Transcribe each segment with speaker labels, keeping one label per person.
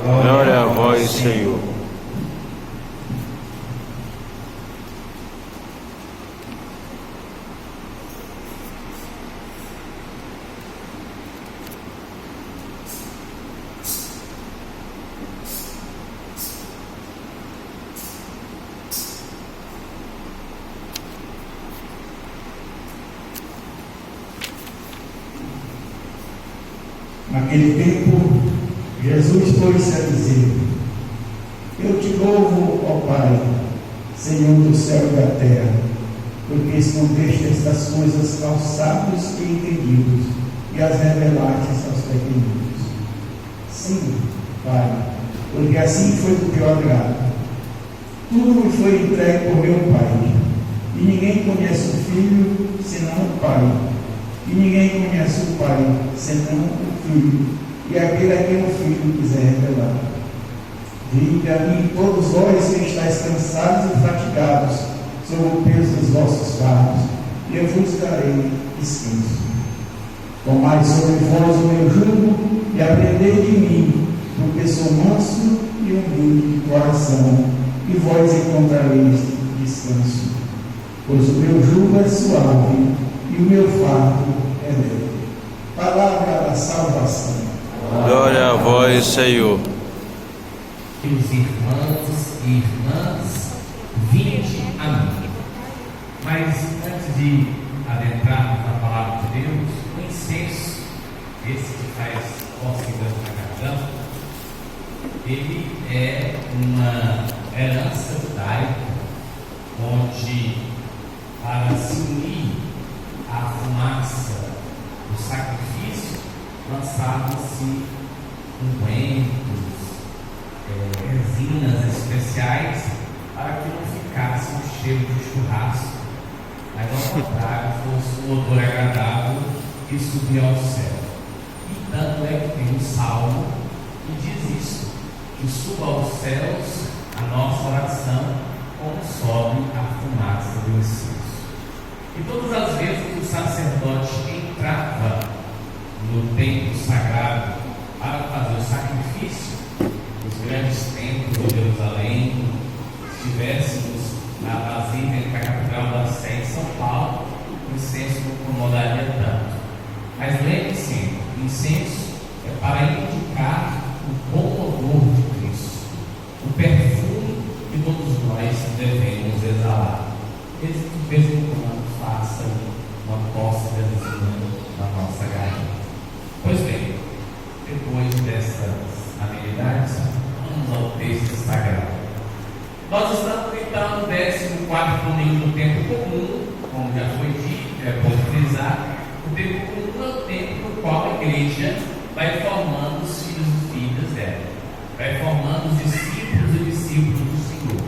Speaker 1: Glória a vós, Senhor.
Speaker 2: Naquele tempo, Jesus pôs-se a dizer: Eu te louvo, ó Pai, Senhor do céu e da terra, porque escondeste estas coisas aos sábios e entendidos e as revelaste aos pequeninos. Sim, Pai, porque assim foi do teu agrado. Tudo me foi entregue por meu Pai, e ninguém conhece o Filho senão o Pai, e ninguém conhece o Pai senão o Filho, e aquele a quem o Filho quiser revelar. Vinde a mim todos vós que estáis cansados e fatigados, sob o peso dos vossos fardos, e eu vos darei descanso. Tomai sobre vós o meu jugo e aprendei de mim, porque sou manso e humilde de coração, e vós encontrareis descanso. Pois o meu jugo é suave e o meu fardo é leve. Palavra da salvação.
Speaker 1: Glória a vós, Senhor.
Speaker 3: Meus irmãos e irmãs, vinde a mim. Mas antes de adentrarmos na palavra de Deus, o incenso, esse que faz cócegas na garganta, ele é uma herança judaica, onde, para se unir à fumaça do sacrifício, lançavam-se ungüentos, resinas especiais, para que não ficasse um cheiro de churrasco, mas ao contrário, fosse um odor agradável que subia ao céu. E tanto é que tem um salmo que diz isso, que suba aos céus a nossa oração, como sobe a fumaça do incenso. E todas as vezes que o sacerdote entrava no templo sagrado para fazer o sacrifício, os grandes templos de Jerusalém, se estivéssemos na Basílica da Catedral da Sé em São Paulo, o incenso não incomodaria tanto. Mas lembre-se, o incenso é para indicar o bom odor de Cristo, o perfume que todos nós devemos exalar. Desde que de vez em quando faça uma cócega na nossa garganta. Pois bem, depois dessas habilidades, vamos ao texto sagrado. Nós estamos então no 14º domingo do tempo comum, como já foi dito, é bom frisar. O tempo comum é o tempo no qual a igreja vai formando os filhos e filhas dela, vai formando os discípulos e discípulos do Senhor.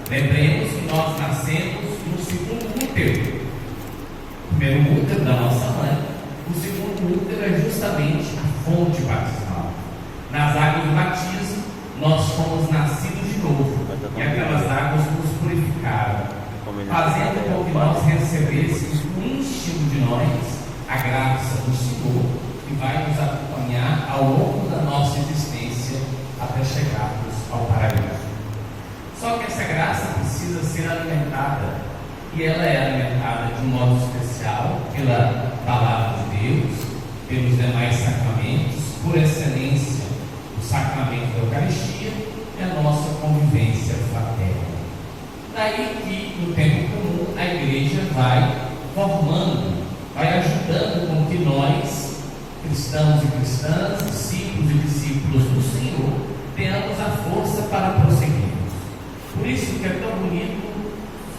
Speaker 3: Lembremos que nós nascemos no segundo útero. O primeiro útero da nossa mãe, o segundo útero é justamente a fonte batismal. Nas águas do batismo, nós fomos nascidos de novo, e aquelas águas nos purificaram, fazendo com que nós recebêssemos no íntimo de nós a graça do Senhor, que vai nos acompanhar ao longo da nossa existência até chegarmos ao paraíso. Só que essa graça precisa ser alimentada, e ela é alimentada de um modo especial pela palavra de Deus, pelos demais sacramentos, por excelência o sacramento da Eucaristia e a nossa convivência fraterna. Daí que no tempo comum a igreja vai formando, vai ajudando com que nós, cristãos e cristãs, discípulos e discípulos do Senhor, tenhamos a força para prosseguir. Por isso que é tão bonito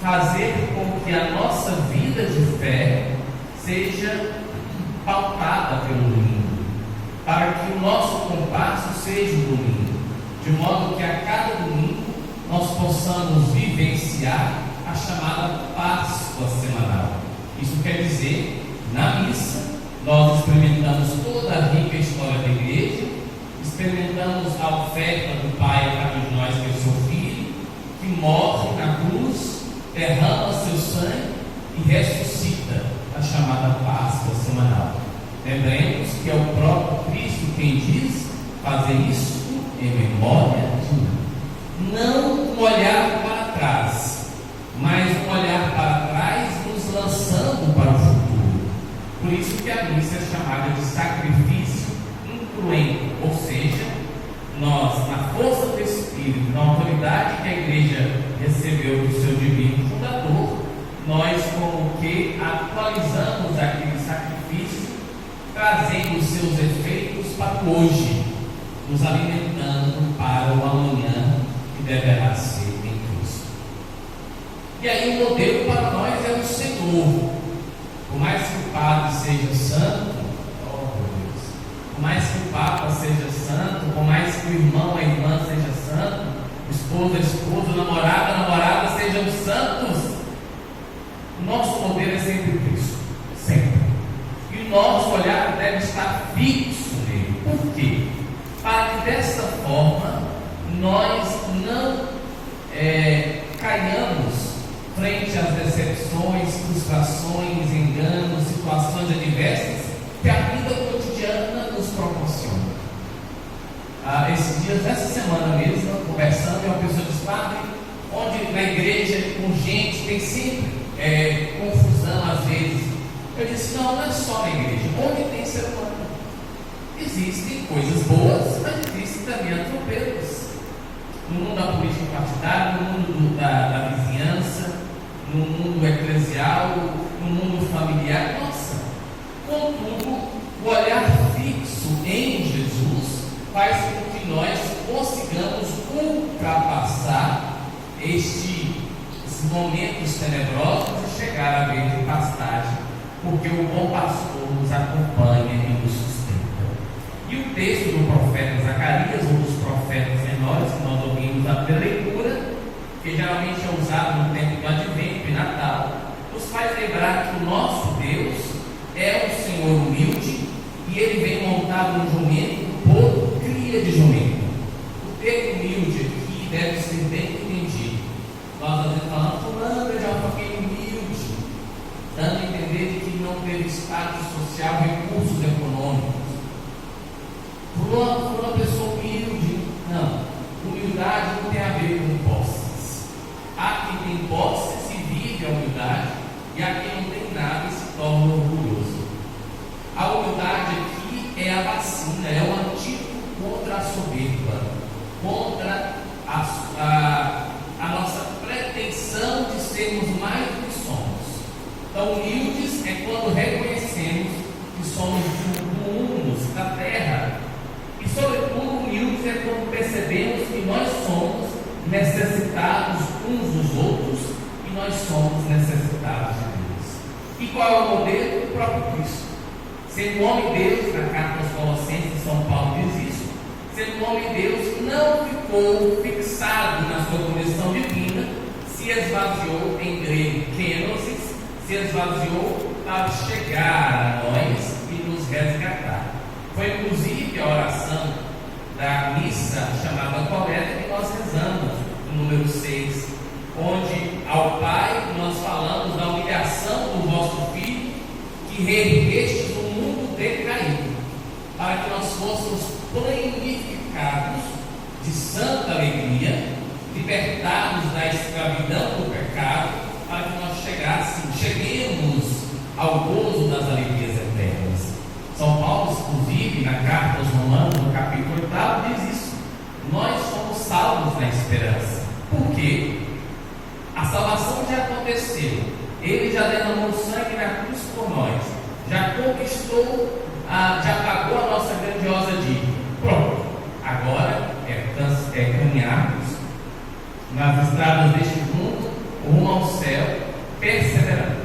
Speaker 3: fazer com que a nossa vida de fé seja pautada pelo domingo, para que o nosso compasso seja o domingo, de modo que a cada domingo nós possamos vivenciar a chamada Páscoa semanal. Isso quer dizer, na missa, nós experimentamos toda a rica história da igreja, experimentamos a oferta do Pai a cada de nós, que é o seu Filho, que morre na cruz, derrama seu sangue e ressuscita, a chamada Páscoa semanal. Lembremos que é o próprio Cristo quem diz: fazer isso em memória de mim. Não um olhar para trás, mas um olhar para trás nos lançando para o futuro. Por isso que a missa é chamada de sacrifício incruento, ou seja, nós, na força do Espírito, na autoridade que a Igreja recebeu do seu divino fundador, nós como que atualizamos aquele sacrifício, trazendo os seus efeitos para o hoje, nos alimentando para o amanhã que deverá ser em Cristo. E aí o modelo para nós é o Senhor. Por mais que o Padre seja santo, por mais que o Papa seja santo, por mais que o irmão, a irmã seja santo, o esposo, a esposa, o namorado, a namorada sejam santos, o nosso modelo é sempre Cristo, sempre. E o nosso olhar deve estar fixo nele. Por quê? Para que dessa forma nós não caiamos frente às decepções, frustrações, enganos, situações adversas que a vida cotidiana nos proporciona. Esses dias, essa semana mesmo, conversando, uma pessoa disse: Padre, onde na igreja, com gente, tem sempre confusão às vezes. Eu disse: não é só na igreja, onde tem ser humano. Existem coisas boas, mas existem também atropelos. No mundo da política partidária, no mundo da vizinhança, no mundo eclesial, no mundo familiar. Nossa! Contudo, o olhar fixo em Jesus faz com que nós consigamos ultrapassar esses momentos tenebrosos e chegar à vez de pastagem, porque o bom pastor nos acompanha e nos sustenta. E o texto do profeta Zacarias, ou dos profetas menores, que nós ouvimos na leitura, que geralmente é usado no tempo do Advento e Natal, nos faz lembrar que o nosso Deus é um Senhor humilde e ele vem montado no jumento por cria de jumento. O termo humilde aqui deve ser bem entendido. Nós às vezes falamos: fulano já foi humilde, dando a entender que não teve status social, recursos econômicos. Fulano foi uma pessoa humilde. Não, humildade não tem a ver com posses. Há quem tem posses e vive a humildade, e há quem não tem nada e se torna orgulhoso. A humildade aqui é a vacina, é o antídoto contra a soberba, contra a nossa pretensão de sermos mais do que somos. Então, humildes é quando reconhecemos que somos humanos da terra, e sobretudo humildes é quando percebemos que nós somos necessitados uns dos outros e nós somos necessitados de Deus. E qual é o modelo? O próprio Cristo. Sendo homem Deus, na carta aos Colossenses, São Paulo diz isso, sendo homem Deus, não ficou fixado na sua condição divina, se esvaziou, em grego kenosis, se esvaziou para chegar a nós e nos resgatar. Foi inclusive a oração da missa chamada coleta que nós rezamos, no número 6, onde ao Pai nós falamos da humilhação do vosso Filho, que reerguestes o mundo decaído, para que nós fôssemos plenificados de santa alegria, libertados da escravidão do pecado, para que nós cheguemos ao gozo das alegrias eternas. São Paulo, inclusive, na carta aos Romanos, no capítulo 8, diz isso: nós somos salvos na esperança. Por quê? A salvação já aconteceu, ele já derramou sangue na cruz por nós, já conquistou, já pagou a nossa grandiosa dívida. Pronto, agora é caminharmos nas estradas deste mundo rumo ao céu, perseverando,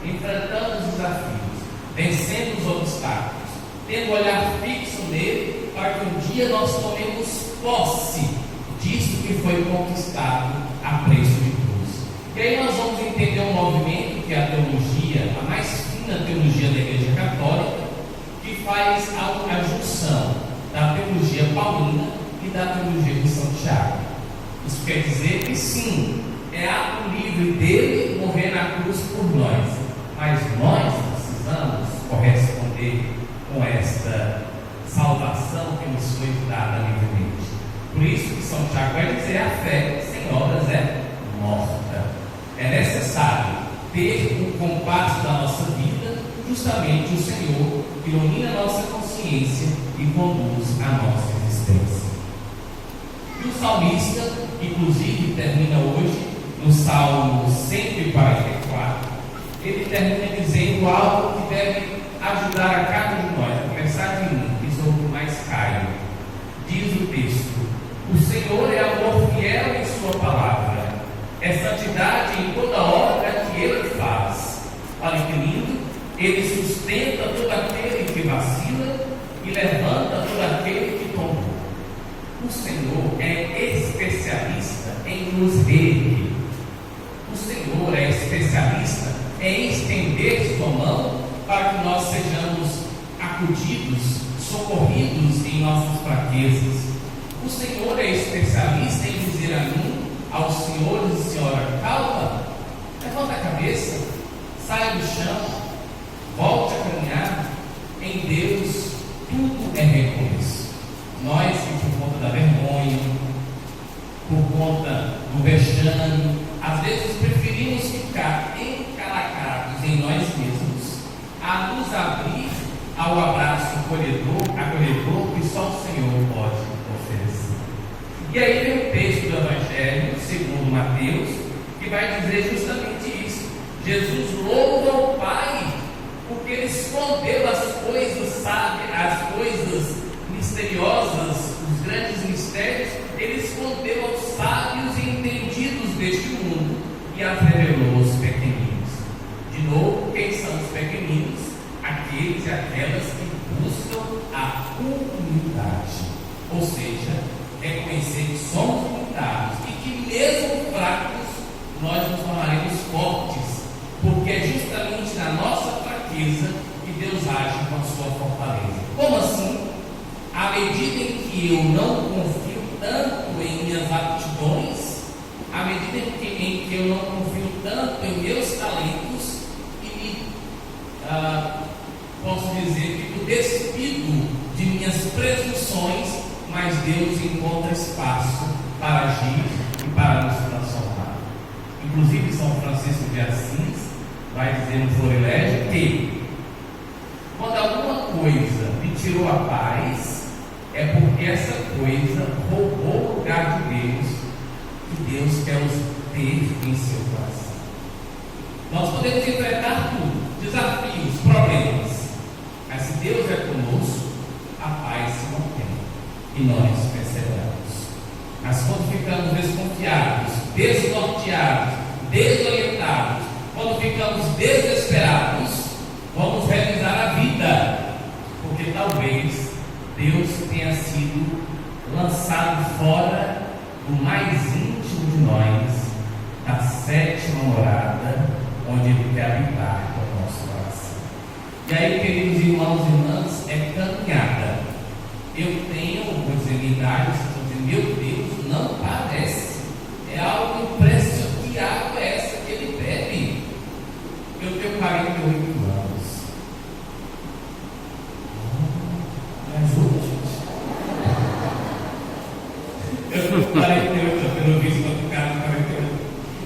Speaker 3: enfrentando os desafios, vencendo os obstáculos, tendo um olhar fixo nele, para que um dia nós tomemos posse disso que foi conquistado a preço de cruz. E aí nós vamos entender um movimento que é a teologia, a mais fina teologia da Igreja Católica, que faz a junção da teologia paulina e da teologia de São Tiago. Isso quer dizer que sim, é ato livre dele morrer na cruz por nós, mas nós precisamos corresponder com esta salvação que nos foi dada livremente. São Tiago vai dizer: a fé sem obras é morta. É necessário ter um compasso da nossa vida, justamente o Senhor que ilumina a nossa consciência e conduz a nossa existência. E o salmista, inclusive, termina hoje no Salmo 144, ele termina dizendo algo que deve ajudar a cada um de nós, a começar de mim, que sou o mais caio. Diz o texto: o Senhor é amor fiel em sua palavra, é santidade em toda obra que Ele faz. Olha que lindo! Ele sustenta todo aquele que vacila e levanta todo aquele que tombou. O Senhor é especialista em nos reerguer. O Senhor é especialista em estender sua mão para que nós sejamos acudidos, socorridos em nossas fraquezas. O Senhor é especialista em dizer a mim, aos senhores e senhora: calma, levanta a cabeça, saia do chão, volte a caminhar. Em Deus tudo é recomeço. Nós que por conta da vergonha, por conta do vexame, às vezes preferimos ficar encalacados em nós mesmos, a nos abrir ao abraço acolhedor que só o Senhor pode oferecer. E aí vem o texto do Evangelho segundo Mateus, que vai dizer justamente isso. Jesus louva o Pai porque Ele escondeu as coisas, sabe, as coisas misteriosas, os grandes mistérios, Ele escondeu aos sábios e entendidos deste mundo e as revelou aos pequeninos. De novo, quem são os pequeninos? Aqueles e aquelas que buscam a humildade, ou seja, reconhecer que somos limitados e que mesmo fracos nós nos tornaremos fortes, porque é justamente na nossa fraqueza que Deus age com a sua fortaleza. Como assim? À medida em que eu não confio tanto em minhas aptidões, à medida em que eu não confio tanto em meus talentos e posso dizer que eu despido de minhas presunções, mas Deus encontra espaço para agir e para nos transformar. Inclusive São Francisco de Assis vai dizer no Florilégio que quando alguma coisa me tirou a paz, é porque essa coisa roubou o lugar de Deus, que Deus quer os ter em seu coração. Nós podemos enfrentar tudo, desafios, problemas, mas se Deus é conosco, a paz se mantém e nós perseveramos. Mas quando ficamos desconfiados, desnorteados, desorientados, quando ficamos desesperados, vamos realizar a vida, porque talvez Deus tenha sido lançado fora do mais íntimo de nós, da sétima morada, onde Ele quer habitar com o nosso coração. E aí, queridos irmãos e irmãs, é caminhada. Eu tenho, vou dizer, minha idade, meu Deus, não parece. É algo impressionante. Que água é essa que ele bebe? Eu tenho 48 anos. Me ajuda, gente. Eu tenho 48, pelo visto, quando o cara 48.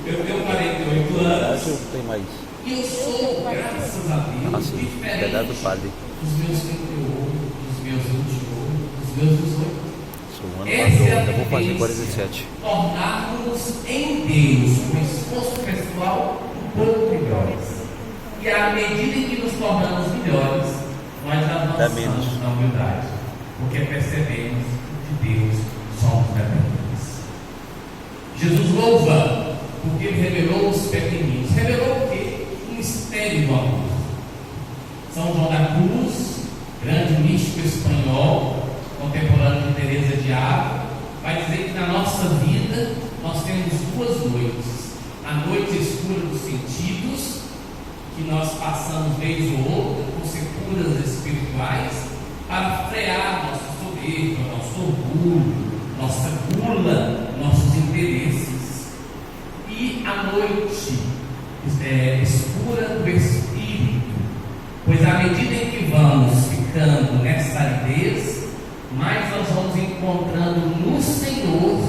Speaker 3: Eu tenho 48 anos.
Speaker 1: Tem mais.
Speaker 3: E eu sou, graças a Deus, diferente dos meus 38, dos meus 28, dos meus 18. Essa é a
Speaker 1: eu vou fazer
Speaker 3: tendência,
Speaker 1: 47.
Speaker 3: tornarmos em Deus um esforço pessoal um pouco melhores. E à medida em que nos tornamos melhores, nós avançamos na humildade, porque percebemos que Deus somos dependentes. Jesus louva porque Ele revelou os pequeninos. Revelou o quê? Um mistério do amor. São João da Cruz, grande místico espanhol, contemporâneo de Teresa de Ávila, vai dizer que na nossa vida nós temos duas noites: a noite escura dos sentidos, que nós passamos vez ou outra por securas espirituais para frear nossa soberba, nosso orgulho, nossa gula, nossos interesses, e a noite escura do espírito, pois à medida em que vamos ficando nessa aridez, mais nós vamos encontrando no Senhor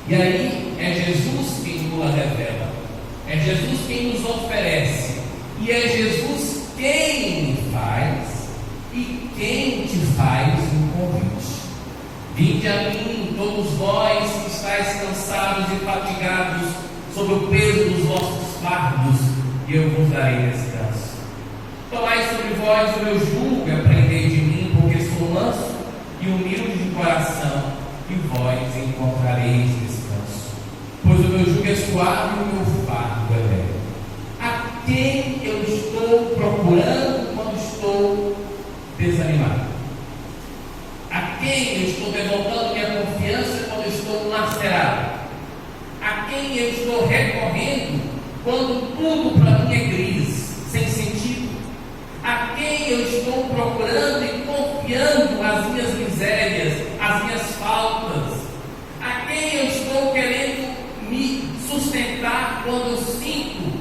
Speaker 3: E aí é Jesus quem nos revela, é Jesus quem nos oferece, e é Jesus quem faz e quem te faz um convite. Vinde a mim, todos vós que estáis cansados e fatigados, sob o peso dos vossos fardos, e eu vos darei descanso. Tomai sobre vós o meu jugo e aprendei de mim, porque sou manso e humilde de coração, e vós encontrareis descanso. Pois o meu jugo é suave e o meu fardo é leve. A quem eu estou procurando quando estou desanimado? A quem eu estou devoltando minha confiança quando estou lacerado? A quem eu estou recorrendo quando tudo para mim é gris, sem sentido? A quem eu estou procurando e confiando as minhas misérias, as minhas faltas? A quem eu estou querendo me sustentar quando eu sinto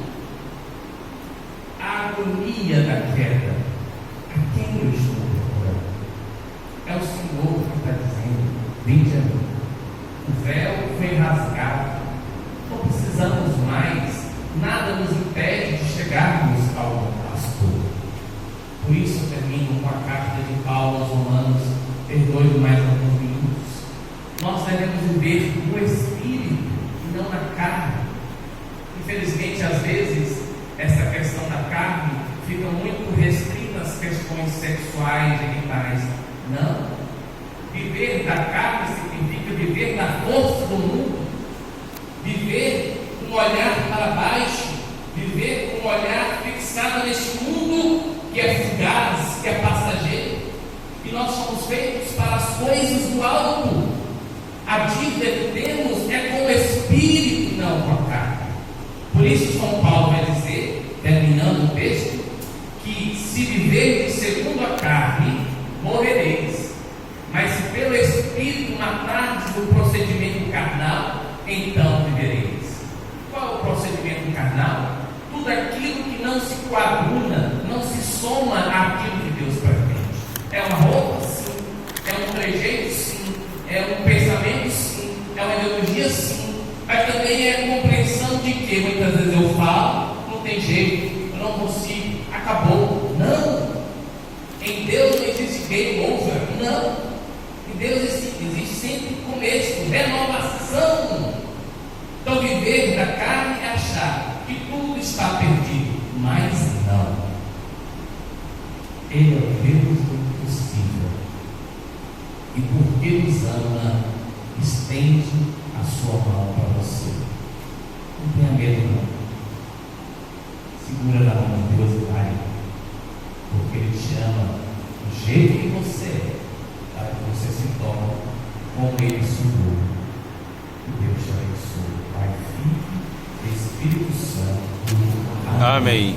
Speaker 3: a agonia da queda? A quem eu estou procurando? É o Senhor que está dizendo: vinde a mim. O véu foi rasgado, não precisamos mais, nada nos impede de chegarmos ao bom pastor. Por isso eu termino com a carta de Paulo aos Romanos, perdoe mais alguns minutos. Nós devemos viver no Espírito e não na carne. Infelizmente, às vezes, essa questão da carne fica muito restrita às questões sexuais, genitais. Não. Viver da carne significa viver na força do mundo, viver com um olhar para baixo, viver com um olhar fixado neste mundo que é fugaz, que é passageiro, e nós somos feitos para as coisas do alto. A dívida que temos é com o Espírito, não com a carne. Por isso São Paulo vai dizer, terminando o texto, que se viverdes segundo a carne, morrereis. Mas se pelo Espírito matardes o procedimento carnal, então vivereis. Qual é o procedimento carnal? Tudo aquilo que não se coaduna, não se soma àquilo que Deus pretende. É uma roupa, sim. É um trejeito, sim. É um pensamento, sim. É uma ideologia, sim. Mas também é a compreensão de que muitas vezes eu falo, não tem jeito, eu não consigo, acabou. Não. Em Deus não existe game over. Não. Em Deus existe sempre começo, renovação. Então viver da carne é achar que tudo está perdido, mas não. Ele é o Deus do possível, e porque nos ama, estende a sua mão para você. Não tenha medo, não. Segura na mão de Deus e vai, porque Ele te ama do jeito que você é, para que você se torne como Ele sonhou. E Deus te abençoe, Pai, Filho e Espírito Santo.
Speaker 1: Amém.